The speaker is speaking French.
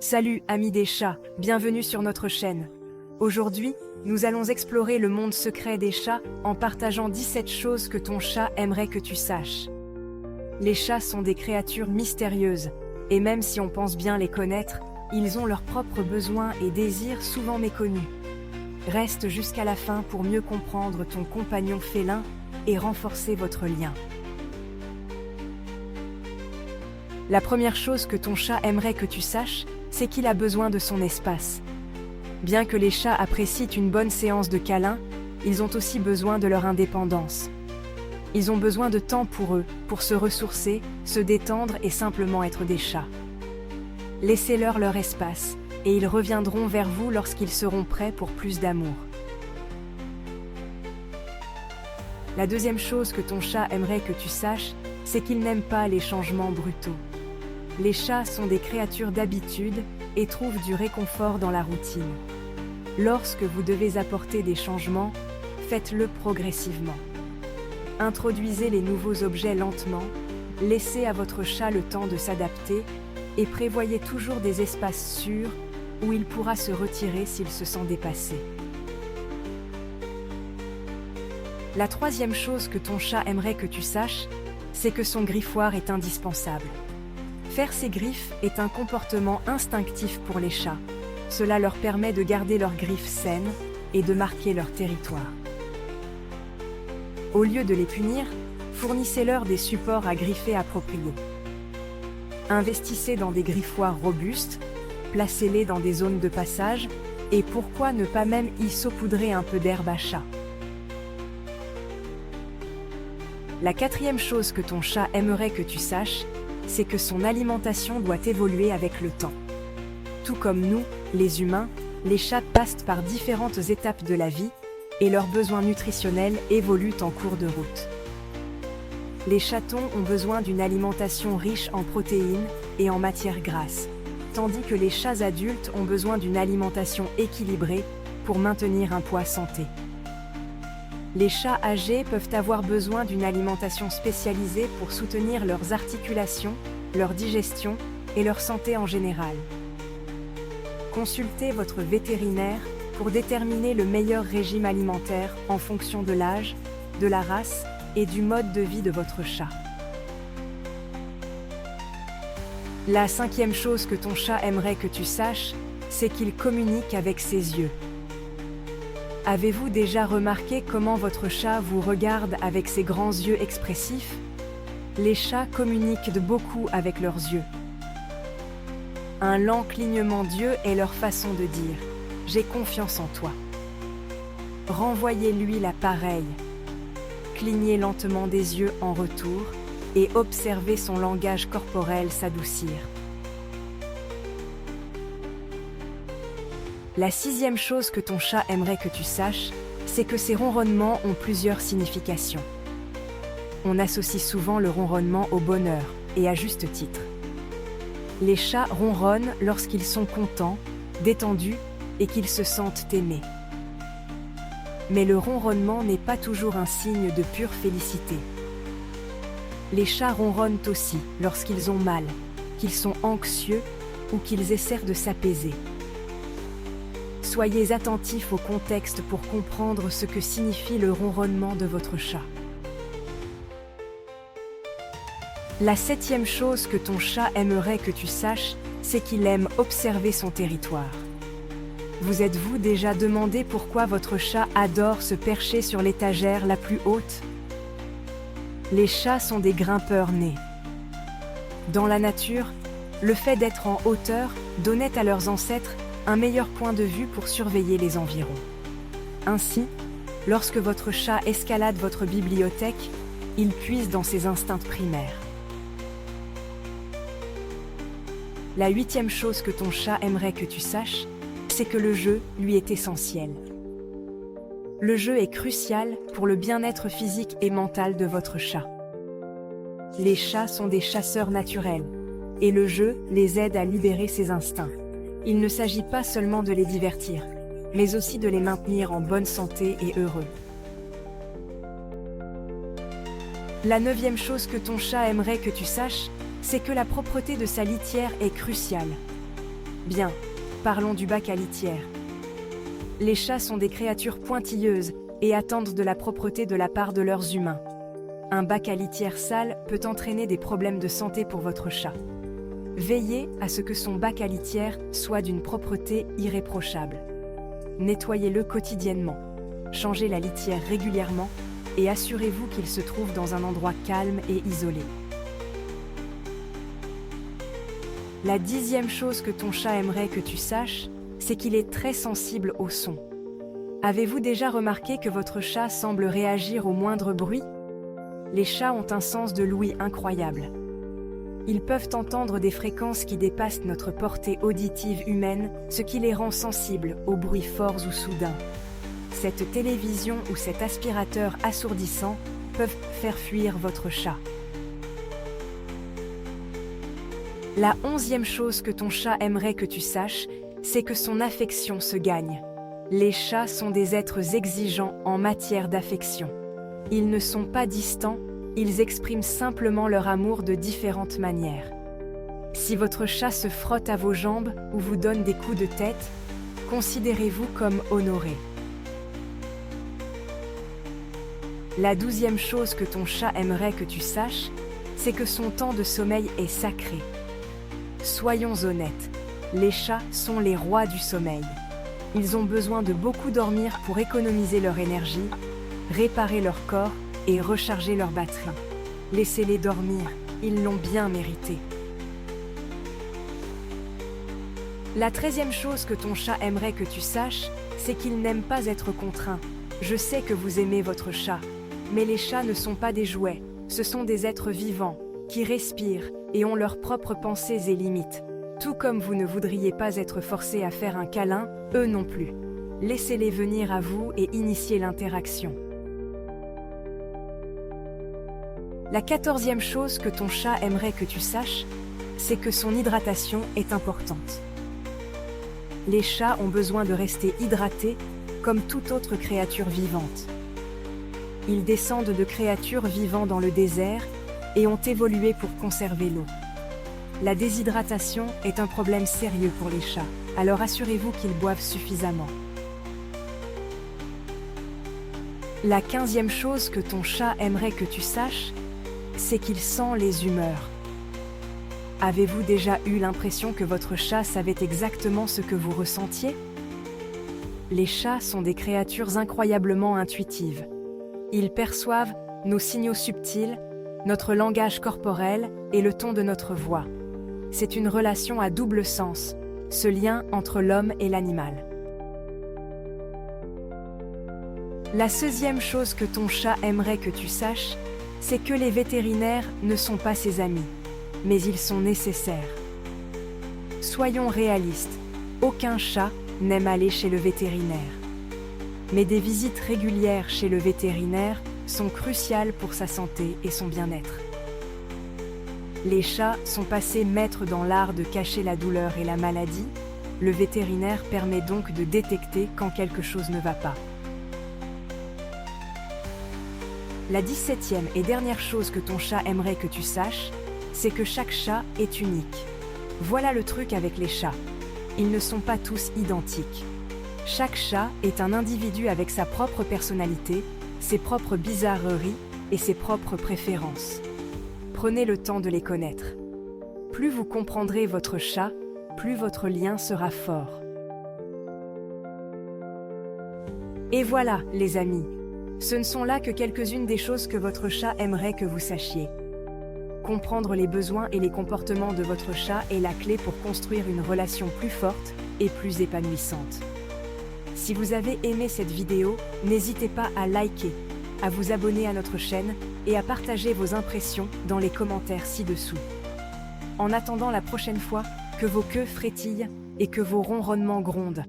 Salut, amis des chats, bienvenue sur notre chaîne. Aujourd'hui, nous allons explorer le monde secret des chats en partageant 17 choses que ton chat aimerait que tu saches. Les chats sont des créatures mystérieuses, et même si on pense bien les connaître, ils ont leurs propres besoins et désirs souvent méconnus. Reste jusqu'à la fin pour mieux comprendre ton compagnon félin et renforcer votre lien. La première chose que ton chat aimerait que tu saches, c'est qu'il a besoin de son espace. Bien que les chats apprécient une bonne séance de câlins, ils ont aussi besoin de leur indépendance. Ils ont besoin de temps pour eux, pour se ressourcer, se détendre et simplement être des chats. Laissez-leur leur espace, et ils reviendront vers vous lorsqu'ils seront prêts pour plus d'amour. La deuxième chose que ton chat aimerait que tu saches, c'est qu'il n'aime pas les changements brutaux. Les chats sont des créatures d'habitude et trouvent du réconfort dans la routine. Lorsque vous devez apporter des changements, faites-le progressivement. Introduisez les nouveaux objets lentement, laissez à votre chat le temps de s'adapter et prévoyez toujours des espaces sûrs où il pourra se retirer s'il se sent dépassé. La troisième chose que ton chat aimerait que tu saches, c'est que son griffoir est indispensable. Faire ses griffes est un comportement instinctif pour les chats. Cela leur permet de garder leurs griffes saines et de marquer leur territoire. Au lieu de les punir, fournissez-leur des supports à griffer appropriés. Investissez dans des griffoirs robustes, placez-les dans des zones de passage et pourquoi ne pas même y saupoudrer un peu d'herbe à chat. La quatrième chose que ton chat aimerait que tu saches, c'est que son alimentation doit évoluer avec le temps. Tout comme nous, les humains, les chats passent par différentes étapes de la vie et leurs besoins nutritionnels évoluent en cours de route. Les chatons ont besoin d'une alimentation riche en protéines et en matières grasses, tandis que les chats adultes ont besoin d'une alimentation équilibrée pour maintenir un poids santé. Les chats âgés peuvent avoir besoin d'une alimentation spécialisée pour soutenir leurs articulations, leur digestion et leur santé en général. Consultez votre vétérinaire pour déterminer le meilleur régime alimentaire en fonction de l'âge, de la race et du mode de vie de votre chat. La cinquième chose que ton chat aimerait que tu saches, c'est qu'il communique avec ses yeux. Avez-vous déjà remarqué comment votre chat vous regarde avec ses grands yeux expressifs? Les chats communiquent de beaucoup avec leurs yeux. Un lent clignement d'yeux est leur façon de dire « J'ai confiance en toi ». Renvoyez-lui la pareille. Clignez lentement des yeux en retour et observez son langage corporel s'adoucir. La sixième chose que ton chat aimerait que tu saches, c'est que ses ronronnements ont plusieurs significations. On associe souvent le ronronnement au bonheur, et à juste titre. Les chats ronronnent lorsqu'ils sont contents, détendus et qu'ils se sentent aimés. Mais le ronronnement n'est pas toujours un signe de pure félicité. Les chats ronronnent aussi lorsqu'ils ont mal, qu'ils sont anxieux ou qu'ils essaient de s'apaiser. Soyez attentifs au contexte pour comprendre ce que signifie le ronronnement de votre chat. La septième chose que ton chat aimerait que tu saches, c'est qu'il aime observer son territoire. Vous êtes-vous déjà demandé pourquoi votre chat adore se percher sur l'étagère la plus haute? Les chats sont des grimpeurs nés. Dans la nature, le fait d'être en hauteur donnait à leurs ancêtres un meilleur point de vue pour surveiller les environs. Ainsi, lorsque votre chat escalade votre bibliothèque, il puise dans ses instincts primaires. La huitième chose que ton chat aimerait que tu saches, c'est que le jeu lui est essentiel. Le jeu est crucial pour le bien-être physique et mental de votre chat. Les chats sont des chasseurs naturels, et le jeu les aide à libérer ses instincts. Il ne s'agit pas seulement de les divertir, mais aussi de les maintenir en bonne santé et heureux. La neuvième chose que ton chat aimerait que tu saches, c'est que la propreté de sa litière est cruciale. Bien, parlons du bac à litière. Les chats sont des créatures pointilleuses et attendent de la propreté de la part de leurs humains. Un bac à litière sale peut entraîner des problèmes de santé pour votre chat. Veillez à ce que son bac à litière soit d'une propreté irréprochable. Nettoyez-le quotidiennement. Changez la litière régulièrement et assurez-vous qu'il se trouve dans un endroit calme et isolé. La 10e chose que ton chat aimerait que tu saches, c'est qu'il est très sensible au son. Avez-vous déjà remarqué que votre chat semble réagir au moindre bruit? Les chats ont un sens de l'ouïe incroyable. Ils peuvent entendre des fréquences qui dépassent notre portée auditive humaine, ce qui les rend sensibles aux bruits forts ou soudains. Cette télévision ou cet aspirateur assourdissant peuvent faire fuir votre chat. La 11e chose que ton chat aimerait que tu saches, c'est que son affection se gagne. Les chats sont des êtres exigeants en matière d'affection. Ils ne sont pas distants, ils expriment simplement leur amour de différentes manières. Si votre chat se frotte à vos jambes ou vous donne des coups de tête, considérez-vous comme honoré. La 12e chose que ton chat aimerait que tu saches, c'est que son temps de sommeil est sacré. Soyons honnêtes, les chats sont les rois du sommeil. Ils ont besoin de beaucoup dormir pour économiser leur énergie, réparer leur corps et recharger leur batterie. Laissez-les dormir, ils l'ont bien mérité. La 13e chose que ton chat aimerait que tu saches, c'est qu'il n'aime pas être contraint. Je sais que vous aimez votre chat, mais les chats ne sont pas des jouets, ce sont des êtres vivants, qui respirent et ont leurs propres pensées et limites. Tout comme vous ne voudriez pas être forcé à faire un câlin, eux non plus. Laissez-les venir à vous et initier l'interaction. La 14e chose que ton chat aimerait que tu saches, c'est que son hydratation est importante. Les chats ont besoin de rester hydratés comme toute autre créature vivante. Ils descendent de créatures vivant dans le désert et ont évolué pour conserver l'eau. La déshydratation est un problème sérieux pour les chats, alors assurez-vous qu'ils boivent suffisamment. La 15e chose que ton chat aimerait que tu saches, c'est qu'il sent les humeurs. Avez-vous déjà eu l'impression que votre chat savait exactement ce que vous ressentiez? Les chats sont des créatures incroyablement intuitives. Ils perçoivent nos signaux subtils, notre langage corporel et le ton de notre voix. C'est une relation à double sens, ce lien entre l'homme et l'animal. La 16e chose que ton chat aimerait que tu saches, c'est que les vétérinaires ne sont pas ses amis, mais ils sont nécessaires. Soyons réalistes, aucun chat n'aime aller chez le vétérinaire. Mais des visites régulières chez le vétérinaire sont cruciales pour sa santé et son bien-être. Les chats sont passés maîtres dans l'art de cacher la douleur et la maladie. Le vétérinaire permet donc de détecter quand quelque chose ne va pas. La 17e et dernière chose que ton chat aimerait que tu saches, c'est que chaque chat est unique. Voilà le truc avec les chats. Ils ne sont pas tous identiques. Chaque chat est un individu avec sa propre personnalité, ses propres bizarreries et ses propres préférences. Prenez le temps de les connaître. Plus vous comprendrez votre chat, plus votre lien sera fort. Et voilà, les amis, ce ne sont là que quelques-unes des choses que votre chat aimerait que vous sachiez. Comprendre les besoins et les comportements de votre chat est la clé pour construire une relation plus forte et plus épanouissante. Si vous avez aimé cette vidéo, n'hésitez pas à liker, à vous abonner à notre chaîne et à partager vos impressions dans les commentaires ci-dessous. En attendant la prochaine fois, que vos queues frétillent et que vos ronronnements grondent.